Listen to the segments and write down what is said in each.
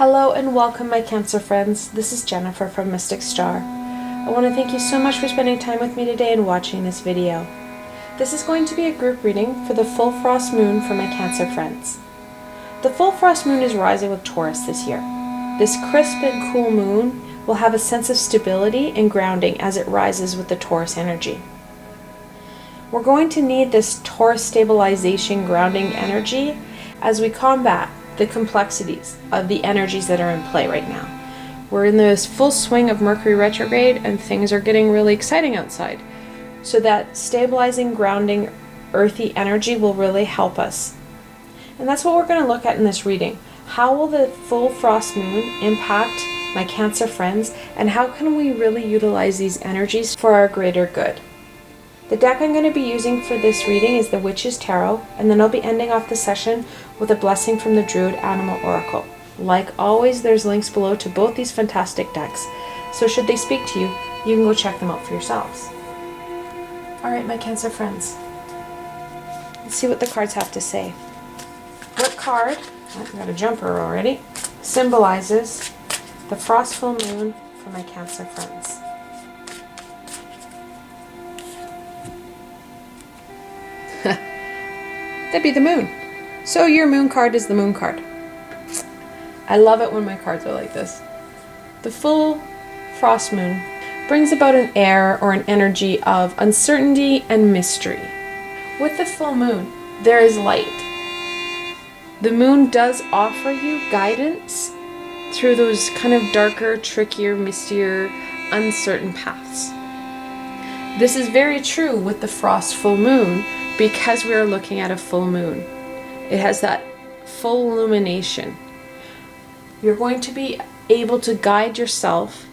Hello and welcome, my Cancer friends. This is Jennifer from Mystic Star. I want to thank you so much for spending time with me today and watching this video. This is going to be a group reading for the full frost moon for my Cancer friends. The full frost moon is rising with Taurus this year. This crisp and cool moon will have a sense of stability and grounding as it rises with the Taurus energy. We're going to need this Taurus stabilization grounding energy as we combat the complexities of the energies that are in play right now. We're in this full swing of Mercury Retrograde and things are getting really exciting outside. So that stabilizing, grounding, earthy energy will really help us. And that's what we're going to look at in this reading. How will the full frost moon impact my Cancer friends, and how can we really utilize these energies for our greater good? The deck I'm going to be using for this reading is the Witch's Tarot, and then I'll be ending off the session with a blessing from the Druid Animal Oracle. Like always, there's links below to both these fantastic decks, so should they speak to you, you can go check them out for yourselves. Alright, my Cancer friends, let's see what the cards have to say. What card, oh, I got a jumper already, symbolizes the frost full moon for my Cancer friends? That'd be the moon. So your moon card is the moon card. I love it when my cards are like this. The full frost moon brings about an air or an energy of uncertainty and mystery. With the full moon, there is light. The moon does offer you guidance through those kind of darker, trickier, mistier, uncertain paths. This is very true with the frost full moon because we are looking at a full moon. It has that full illumination. You're going to be able to guide yourself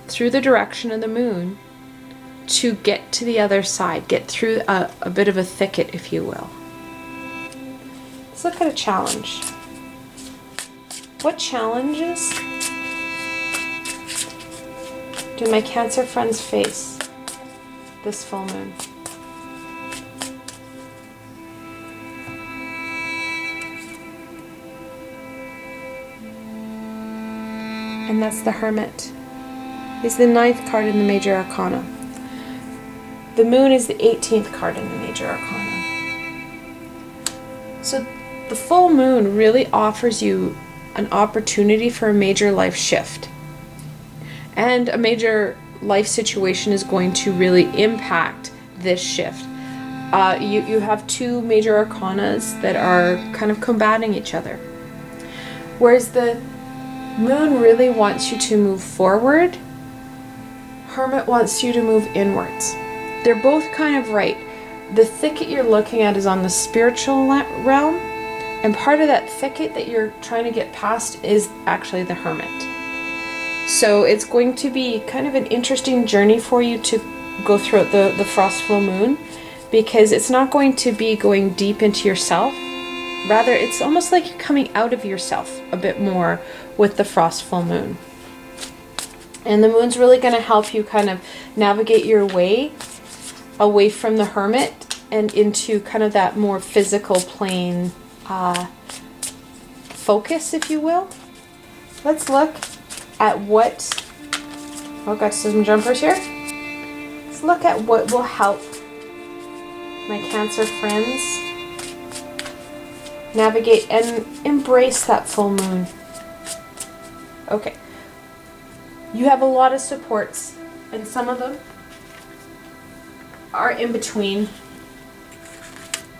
through the direction of the moon to get to the other side, get through a bit of a thicket, if you will. Let's look at a challenge. What challenges do my Cancer friends face this full moon? And that's the Hermit. It's the 9th card in the Major Arcana. The moon is the 18th card in the Major Arcana. So the full moon really offers you an opportunity for a major life shift. And a major life situation is going to really impact this shift. You have two major arcanas that are kind of combating each other. Whereas the moon really wants you to move forward, Hermit wants you to move inwards. They're both kind of right. The thicket you're looking at is on the spiritual realm, and part of that thicket that you're trying to get past is actually the Hermit. So it's going to be kind of an interesting journey for you to go through the frost full moon, because it's not going to be going deep into yourself. Rather, it's almost like you're coming out of yourself a bit more with the frost full moon. And the moon's really going to help you kind of navigate your way away from the Hermit and into kind of that more physical plane focus, if you will. Let's look at what, oh, got some jumpers here. Let's look at what will help my Cancer friends navigate and embrace that full moon. Okay, you have a lot of supports, and some of them are in between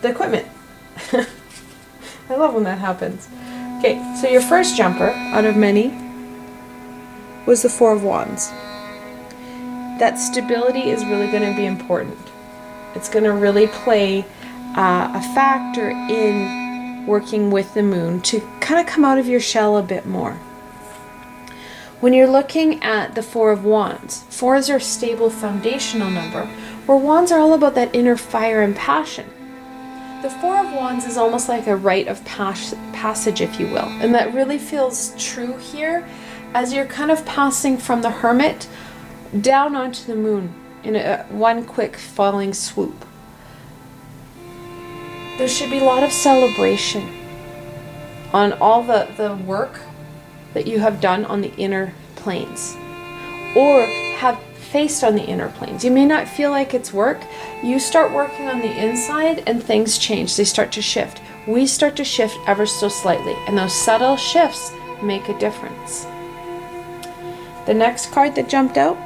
the equipment. I love when that happens. Okay, so your first jumper out of many was the Four of Wands. That stability is really going to be important. It's going to really play a factor in working with the moon to kind of come out of your shell a bit more. When you're looking at the Four of Wands, 4 is our stable foundational number, where Wands are all about that inner fire and passion. The Four of Wands is almost like a rite of passage, if you will, and that really feels true here as you're kind of passing from the Hermit down onto the moon in one quick falling swoop. There should be a lot of celebration on all the work that you have done on the inner planes, or have faced on the inner planes. You may not feel like it's work. You start working on the inside and things change. They start to shift. We start to shift ever so slightly, and those subtle shifts make a difference. The next card that jumped out,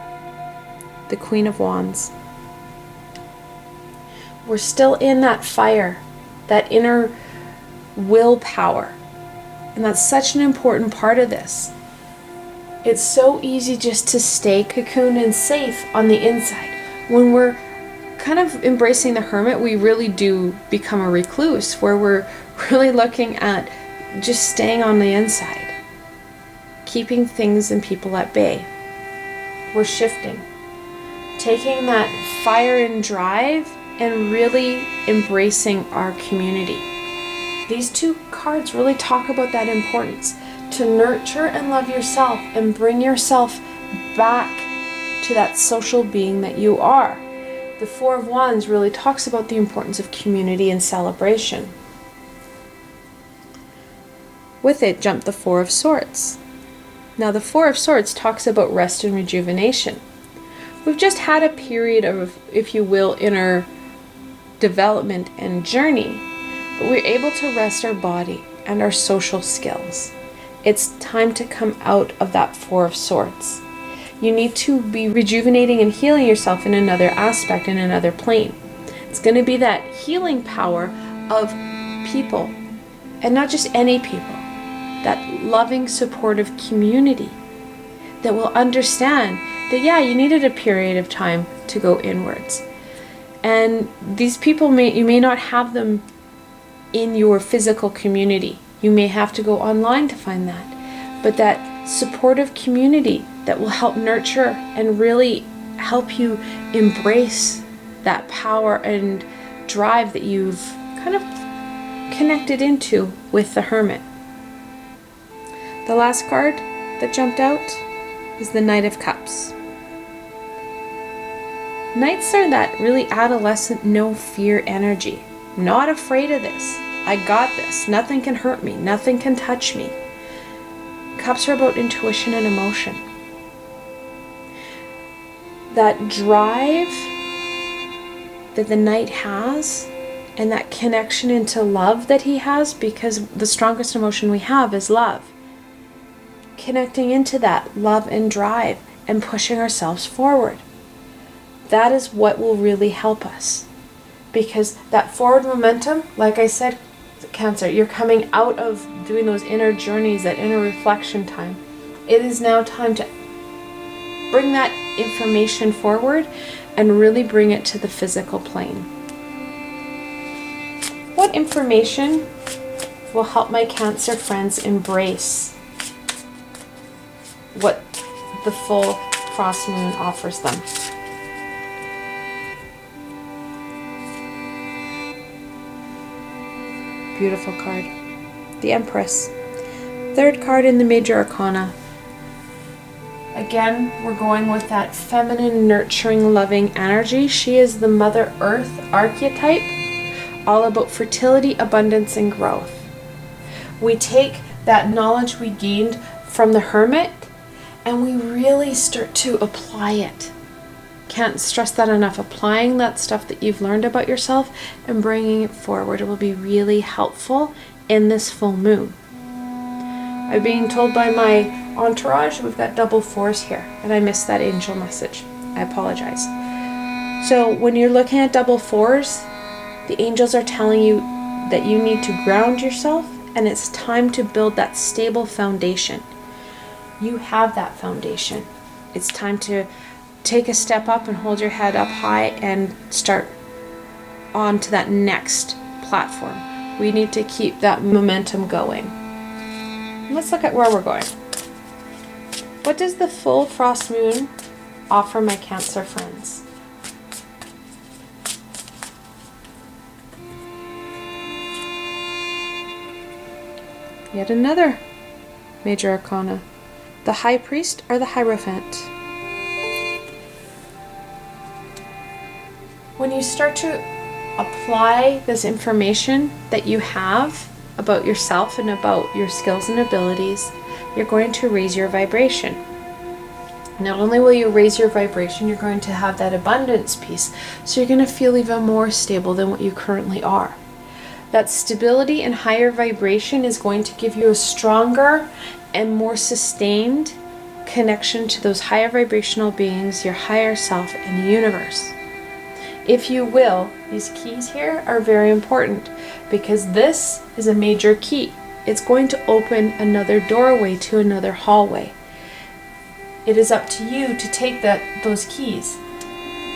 the Queen of Wands. We're still in that fire, that inner willpower. And that's such an important part of this. It's so easy just to stay cocooned and safe on the inside. When we're kind of embracing the hermit, we really do become a recluse, where we're really looking at just staying on the inside, keeping things and people at bay. We're shifting, taking that fire and drive and really embracing our community. These two cards really talk about that importance, to nurture and love yourself and bring yourself back to that social being that you are. The Four of Wands really talks about the importance of community and celebration. With it jumped the Four of Swords. Now the Four of Swords talks about rest and rejuvenation. We've just had a period of, if you will, inner development and journey, but we're able to rest our body and our social skills. It's time to come out of that Four of Swords. You need to be rejuvenating and healing yourself in another aspect, in another plane. It's going to be that healing power of people, and not just any people, that loving, supportive community that will understand that, yeah, you needed a period of time to go inwards. And these people, you may not have them in your physical community. You may have to go online to find that. But that supportive community that will help nurture and really help you embrace that power and drive that you've kind of connected into with the Hermit. The last card that jumped out is the Knight of Cups. Knights are that really adolescent, no fear energy. I'm not afraid of this. I got this. Nothing can hurt me. Nothing can touch me. Cups are about intuition and emotion. That drive that the Knight has, and that connection into love that he has, because the strongest emotion we have is love. Connecting into that love and drive and pushing ourselves forward. That is what will really help us. Because that forward momentum, like I said, Cancer, you're coming out of doing those inner journeys, that inner reflection time. It is now time to bring that information forward and really bring it to the physical plane. What information will help my Cancer friends embrace what the full frost moon offers them? Beautiful card. The Empress. Third card in the Major Arcana. Again, we're going with that feminine, nurturing, loving energy. She is the Mother Earth archetype, all about fertility, abundance, and growth. We take that knowledge we gained from the Hermit and we really start to apply it. Can't stress that enough. Applying that stuff that you've learned about yourself and bringing it forward will be really helpful in this full moon. I'm being told by my entourage we've got double fours here, and I missed that angel message. I apologize. So when you're looking at double fours, the angels are telling you that you need to ground yourself, and it's time to build that stable foundation. You have that foundation. It's time to take a step up and hold your head up high and start on to that next platform. We need to keep that momentum going. Let's look at where we're going. What does the full frost moon offer my Cancer friends? Yet another Major Arcana. The High Priest or the Hierophant. When you start to apply this information that you have about yourself and about your skills and abilities you're going to raise your vibration. Not only will you raise your vibration, you're going to have that abundance piece. So you're going to feel even more stable than what you currently are. That stability and higher vibration is going to give you a stronger and more sustained connection to those higher vibrational beings, your higher self, and the universe. If you will, these keys here are very important because this is a major key. It's going to open another doorway to another hallway. It is up to you to take those keys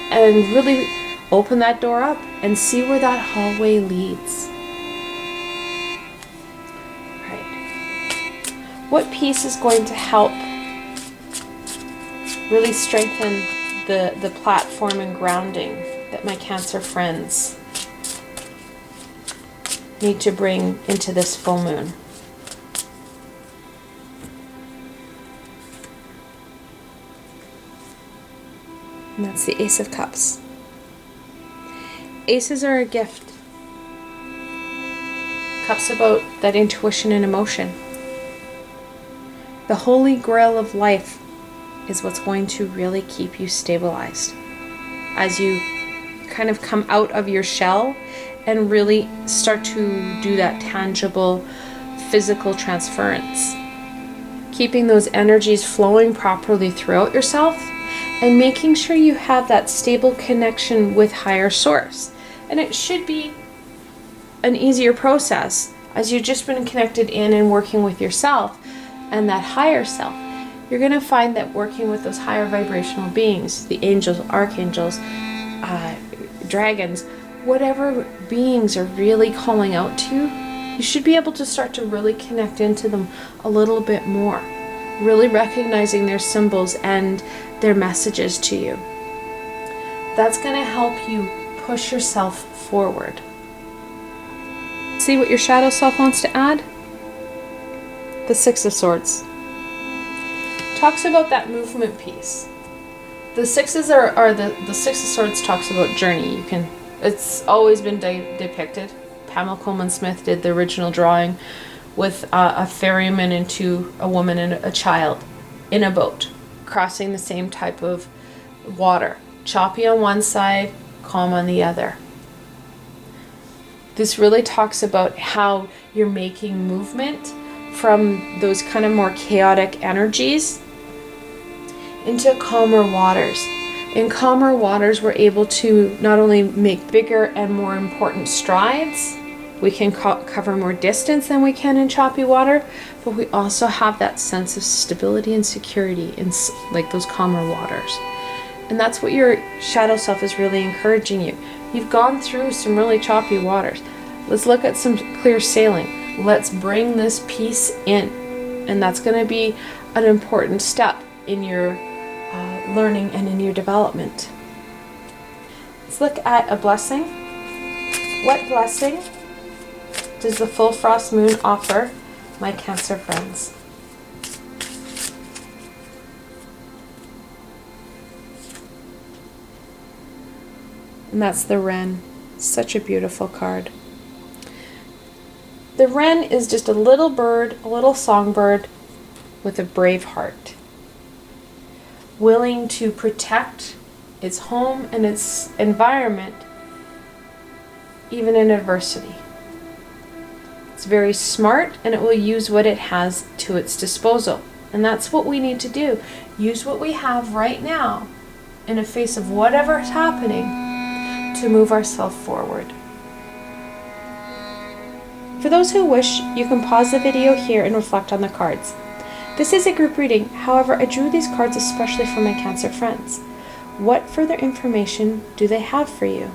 and really open that door up and see where that hallway leads. Right. What piece is going to help really strengthen the platform and grounding that my Cancer friends need to bring into this full moon? And that's the Ace of Cups. Aces are a gift. Cups about that intuition and emotion. The holy grail of life is what's going to really keep you stabilized as you kind of come out of your shell and really start to do that tangible physical transference. Keeping those energies flowing properly throughout yourself and making sure you have that stable connection with higher source. And it should be an easier process as you've just been connected in and working with yourself and that higher self. You're going to find that working with those higher vibrational beings, the angels, archangels, dragons, whatever beings are really calling out to you, you should be able to start to really connect into them a little bit more, really recognizing their symbols and their messages to you. That's going to help you push yourself forward. See what your shadow self wants to add? The Six of Swords. Talks about that movement piece. The sixes are the Six of Swords talks about journey. It's always been depicted. Pamela Coleman Smith did the original drawing with a ferryman and a woman and a child in a boat crossing the same type of water. Choppy on one side, calm on the other. This really talks about how you're making movement from those kind of more chaotic energies into calmer waters. In calmer waters, we're able to not only make bigger and more important strides, we can cover more distance than we can in choppy water, but we also have that sense of stability and security in like those calmer waters. And that's what your shadow self is really encouraging you. You've gone through some really choppy waters. Let's look at some clear sailing. Let's bring this piece in. And that's going to be an important step in your learning and in your development. Let's look at a blessing. What blessing does the full frost moon offer my Cancer friends? And that's the Wren. Such a beautiful card. The Wren is just a little bird, a little songbird with a brave heart, willing to protect its home and its environment even in adversity. It's very smart and it will use what it has to its disposal. And that's what we need to do. Use what we have right now in the face of whatever is happening to move ourselves forward. For those who wish, you can pause the video here and reflect on the cards. This is a group reading, however, I drew these cards especially for my Cancer friends. What further information do they have for you?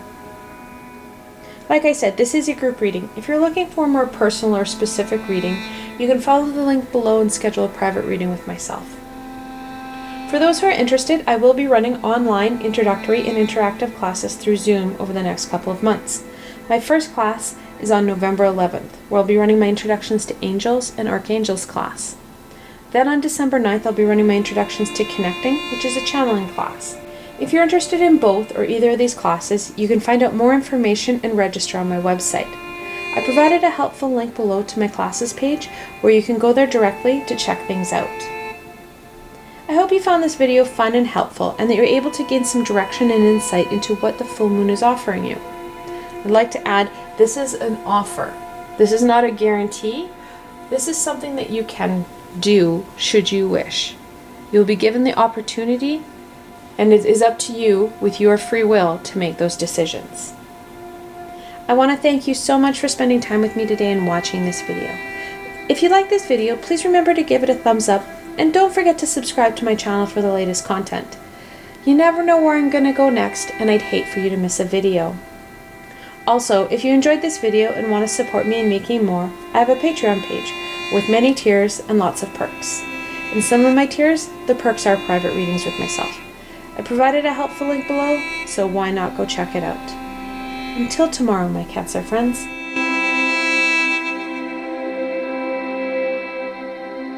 Like I said, this is a group reading. If you're looking for a more personal or specific reading, you can follow the link below and schedule a private reading with myself. For those who are interested, I will be running online, introductory, and interactive classes through Zoom over the next couple of months. My first class is on November 11th, where I'll be running my Introductions to Angels and Archangels class. Then on December 9th, I'll be running my Introductions to Connecting, which is a channeling class. If you're interested in both or either of these classes, you can find out more information and register on my website. I provided a helpful link below to my classes page where you can go there directly to check things out. I hope you found this video fun and helpful and that you're able to gain some direction and insight into what the full moon is offering you. I'd like to add, this is an offer. This is not a guarantee. This is something that you can do should you wish. You'll be given the opportunity, and it is up to you with your free will to make those decisions. I want to thank you so much for spending time with me today and watching this video. If you like this video, please remember to give it a thumbs up and don't forget to subscribe to my channel for the latest content. You never know where I'm going to go next, and I'd hate for you to miss a video. Also, if you enjoyed this video and want to support me in making more, I have a Patreon page with many tiers and lots of perks. In some of my tiers, the perks are private readings with myself. I provided a helpful link below, so why not go check it out. Until tomorrow, my Cancer friends.